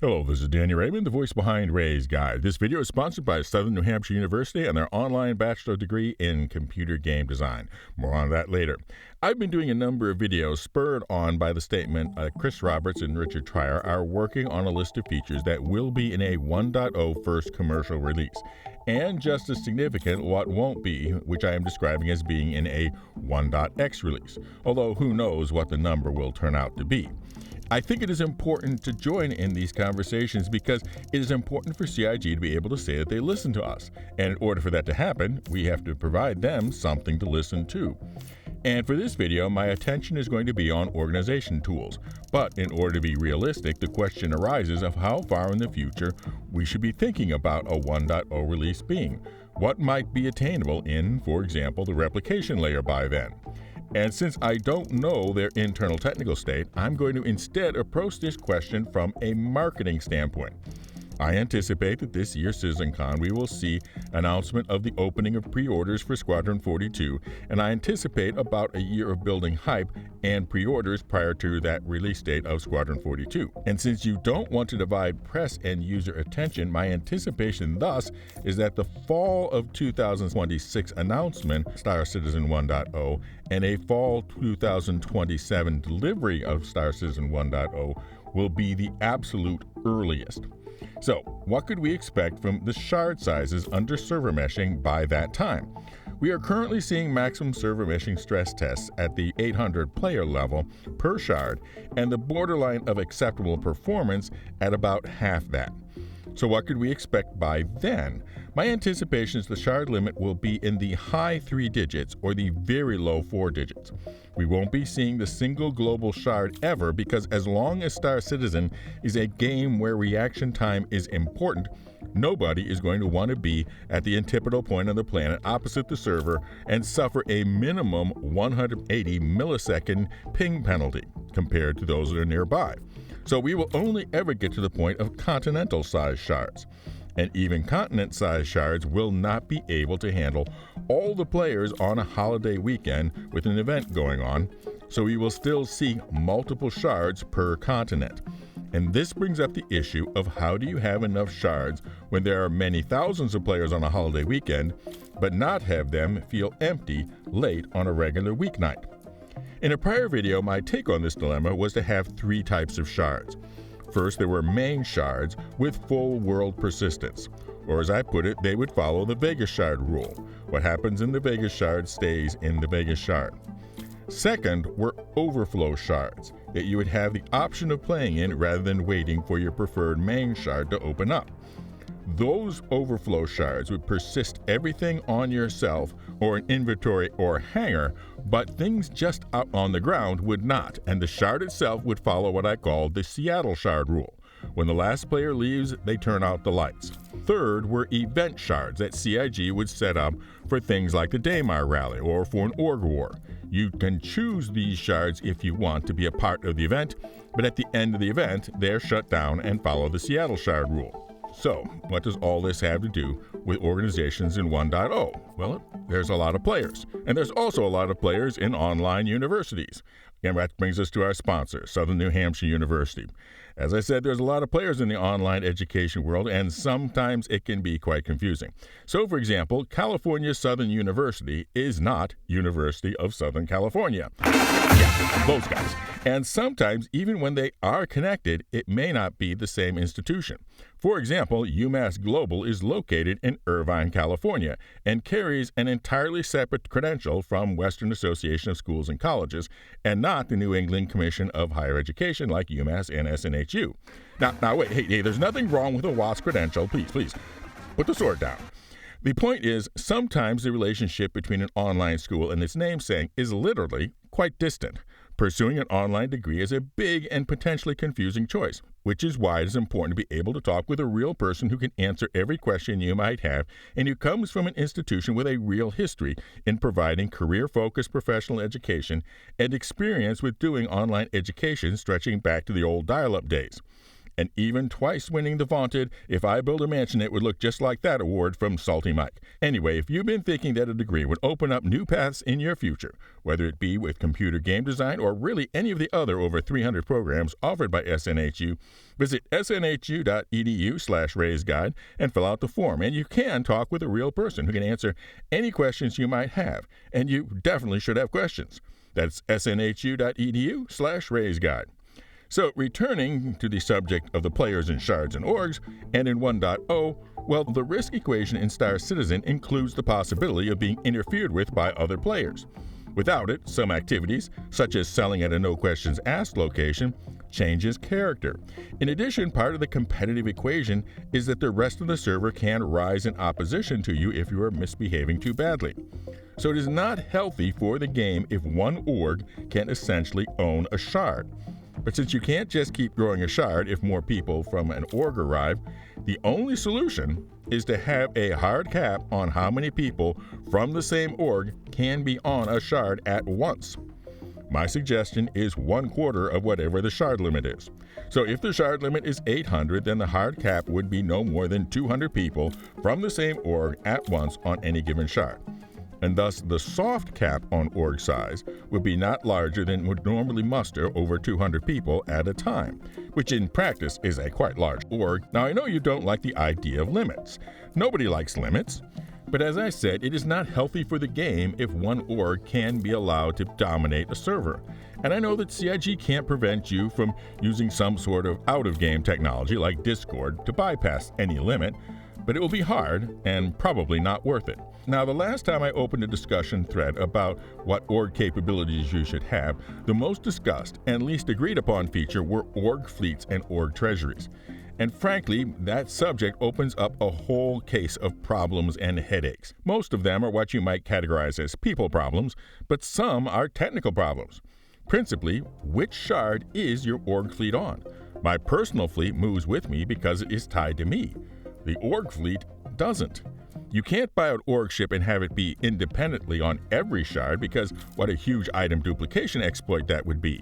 Hello, this is Danny Raymond, the voice behind Ray's Guide. This video is sponsored by Southern New Hampshire University and their online bachelor degree in computer game design. More on that later. I've been doing a number of videos spurred on by the statement Chris Roberts and Richard Trier are working on a list of features that will be in a 1.0 first commercial release. And just as significant, what won't be, which I am describing as being in a 1.x release, although who knows what the number will turn out to be. I think it is important to join in these conversations because it is important for CIG to be able to say that they listen to us. And in order for that to happen, we have to provide them something to listen to. And for this video, my attention is going to be on organization tools. But in order to be realistic, the question arises of how far in the future we should be thinking about a 1.0 release being. What might be attainable in, for example, the replication layer by then? And since I don't know their internal technical state, I'm going to instead approach this question from a marketing standpoint. I anticipate that this year's CitizenCon we will see announcement of the opening of pre-orders for Squadron 42, and I anticipate about a year of building hype and pre-orders prior to that release date of Squadron 42. And since you don't want to divide press and user attention, my anticipation thus is that the fall of 2026 announcement, Star Citizen 1.0, and a fall 2027 delivery of Star Citizen 1.0 will be the absolute earliest. So, what could we expect from the shard sizes under server meshing by that time? We are currently seeing maximum server meshing stress tests at the 800 player level per shard and the borderline of acceptable performance at about half that. So what could we expect by then? My anticipation is the shard limit will be in the high 3 digits or the very low 4 digits. We won't be seeing the single global shard ever because as long as Star Citizen is a game where reaction time is important, nobody is going to want to be at the antipodal point on the planet opposite the server and suffer a minimum 180 millisecond ping penalty compared to those that are nearby. So we will only ever get to the point of continental-sized shards. And even continent-sized shards will not be able to handle all the players on a holiday weekend with an event going on, so we will still see multiple shards per continent. And this brings up the issue of how do you have enough shards when there are many thousands of players on a holiday weekend, but not have them feel empty late on a regular weeknight. In a prior video, my take on this dilemma was to have 3 types of shards. First, there were main shards with full world persistence, or as I put it, they would follow the Vegas shard rule. What happens in the Vegas shard stays in the Vegas shard. Second were overflow shards that you would have the option of playing in rather than waiting for your preferred main shard to open up. Those overflow shards would persist everything on yourself or an inventory or hangar, but things just out on the ground would not, and the shard itself would follow what I call the Seattle shard rule. When the last player leaves, they turn out the lights. Third were event shards that CIG would set up for things like the Daymar rally or for an org war. You can choose these shards if you want to be a part of the event, but at the end of the event, they're shut down and follow the Seattle shard rule. So, what does all this have to do with organizations in 1.0? Well, there's a lot of players, and there's also a lot of players in online universities. And that brings us to our sponsor, Southern New Hampshire University. As I said, there's a lot of players in the online education world, and sometimes it can be quite confusing. So, for example, California Southern University is not University of Southern California. Yeah, those guys. And sometimes, even when they are connected, it may not be the same institution. For example, UMass Global is located in Irvine, California, and carries an entirely separate credential from Western Association of Schools and Colleges, and not the New England Commission of Higher Education like UMass and SNHU. Now wait, hey, there's nothing wrong with a WASC credential. Please, put the sword down. The point is, sometimes the relationship between an online school and its namesake is literally quite distant. Pursuing an online degree is a big and potentially confusing choice, which is why it is important to be able to talk with a real person who can answer every question you might have and who comes from an institution with a real history in providing career-focused professional education and experience with doing online education stretching back to the old dial-up days. and even twice winning the vaunted "If I Build a Mansion It Would Look Just Like That" award from Salty Mike. Anyway, if you've been thinking that a degree would open up new paths in your future, whether it be with computer game design or really any of the other over 300 programs offered by SNHU, visit snhu.edu/raiseguide and fill out the form, and you can talk with a real person who can answer any questions you might have, and you definitely should have questions. That's snhu.edu/raiseguide. So, returning to the subject of the players in Shards and Orgs, and in 1.0, well, the risk equation in Star Citizen includes the possibility of being interfered with by other players. Without it, some activities, such as selling at a no questions asked location, changes character. In addition, part of the competitive equation is that the rest of the server can rise in opposition to you if you are misbehaving too badly. So it is not healthy for the game if one org can essentially own a shard. But since you can't just keep growing a shard if more people from an org arrive, the only solution is to have a hard cap on how many people from the same org can be on a shard at once. My suggestion is 1/4 of whatever the shard limit is. So if the shard limit is 800, then the hard cap would be no more than 200 people from the same org at once on any given shard. And thus the soft cap on org size would be not larger than would normally muster over 200 people at a time, which in practice is a quite large org. Now I know you don't like the idea of limits. Nobody likes limits. But as I said, it is not healthy for the game if one org can be allowed to dominate a server. And I know that CIG can't prevent you from using some sort of out-of-game technology like Discord to bypass any limit, but it will be hard and probably not worth it. Now, the last time I opened a discussion thread about what org capabilities you should have, the most discussed and least agreed upon feature were org fleets and org treasuries. And frankly, that subject opens up a whole case of problems and headaches. Most of them are what you might categorize as people problems, but some are technical problems. Principally, which shard is your org fleet on? My personal fleet moves with me because it is tied to me. The org fleet doesn't. You can't buy an org ship and have it be independently on every shard because what a huge item duplication exploit that would be.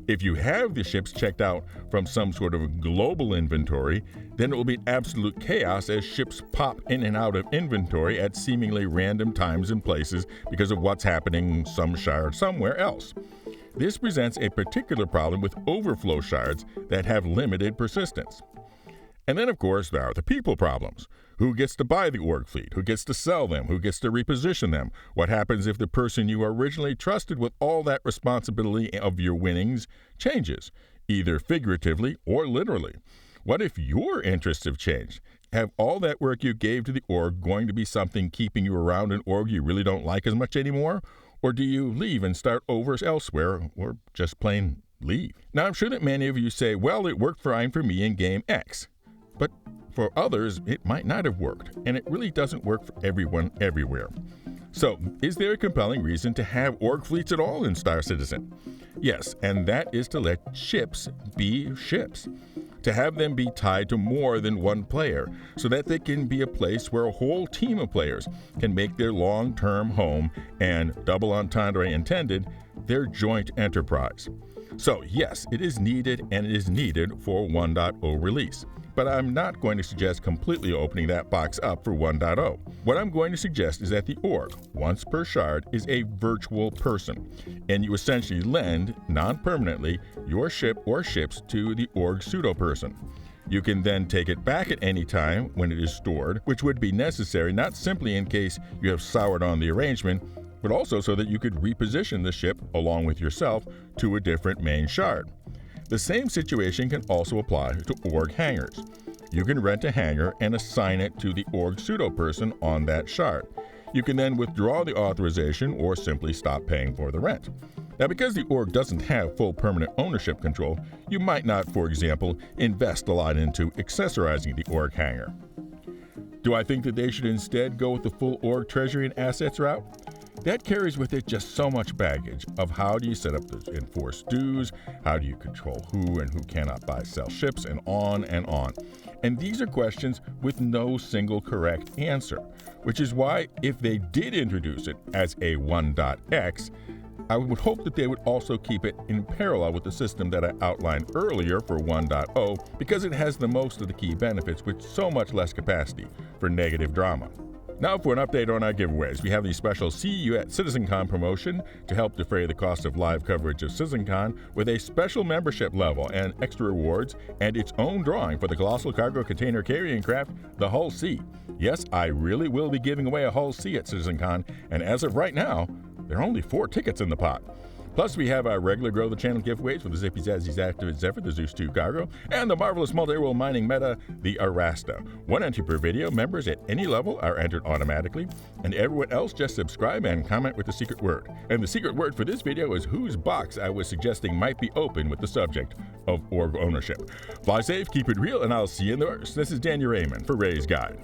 If you have the ships checked out from some sort of global inventory, then it will be absolute chaos as ships pop in and out of inventory at seemingly random times and places because of what's happening some shard somewhere else. This presents a particular problem with overflow shards that have limited persistence. And then, of course, there are the people problems. Who gets to buy the org fleet? Who gets to sell them? Who gets to reposition them? What happens if the person you originally trusted with all that responsibility of your winnings changes, either figuratively or literally? What if your interests have changed? Have all that work you gave to the org going to be something keeping you around an org you really don't like as much anymore? Or do you leave and start over elsewhere, or just plain leave? Now, I'm sure that many of you say, well, it worked fine for me in game X. But for others, it might not have worked, and it really doesn't work for everyone everywhere. So, is there a compelling reason to have org fleets at all in Star Citizen? Yes, and that is to let ships be ships. To have them be tied to more than one player, so that they can be a place where a whole team of players can make their long-term home and, double entendre intended, their joint enterprise. So, yes, it is needed, and it is needed for 1.0 release. But I'm not going to suggest completely opening that box up for 1.0. What I'm going to suggest is that the org, once per shard, is a virtual person, and you essentially lend, non-permanently, your ship or ships to the org pseudo-person. You can then take it back at any time when it is stored, which would be necessary not simply in case you have soured on the arrangement, but also so that you could reposition the ship, along with yourself, to a different main shard. The same situation can also apply to org hangars. You can rent a hangar and assign it to the org pseudo-person on that shard. You can then withdraw the authorization or simply stop paying for the rent. Now, because the org doesn't have full permanent ownership control, you might not, for example, invest a lot into accessorizing the org hangar. Do I think that they should instead go with the full org treasury and assets route? That carries with it just so much baggage of how do you set up the enforced dues, how do you control who and who cannot buy, sell ships, and on and on. And these are questions with no single correct answer, which is why if they did introduce it as a 1.x, I would hope that they would also keep it in parallel with the system that I outlined earlier for 1.0 because it has the most of the key benefits with so much less capacity for negative drama. Now for an update on our giveaways. We have the special See You at CitizenCon promotion to help defray the cost of live coverage of CitizenCon with a special membership level and extra rewards and its own drawing for the colossal cargo container carrying craft, the Hull C. Yes, I really will be giving away a Hull C at CitizenCon, and as of right now, there are only 4 tickets in the pot. Plus, we have our regular Grow the Channel giveaways for the Zippy Zazzy's Active Zephyr, the Zeus 2 Cargo, and the marvelous multi-world mining meta, the Arasta. 1 entry per video. Members at any level are entered automatically, and everyone else just subscribe and comment with the secret word. And the secret word for this video is whose box I was suggesting might be open with the subject of org ownership. Fly safe, keep it real, and I'll see you in the verse. This is Daniel Raymond for Ray's Guide.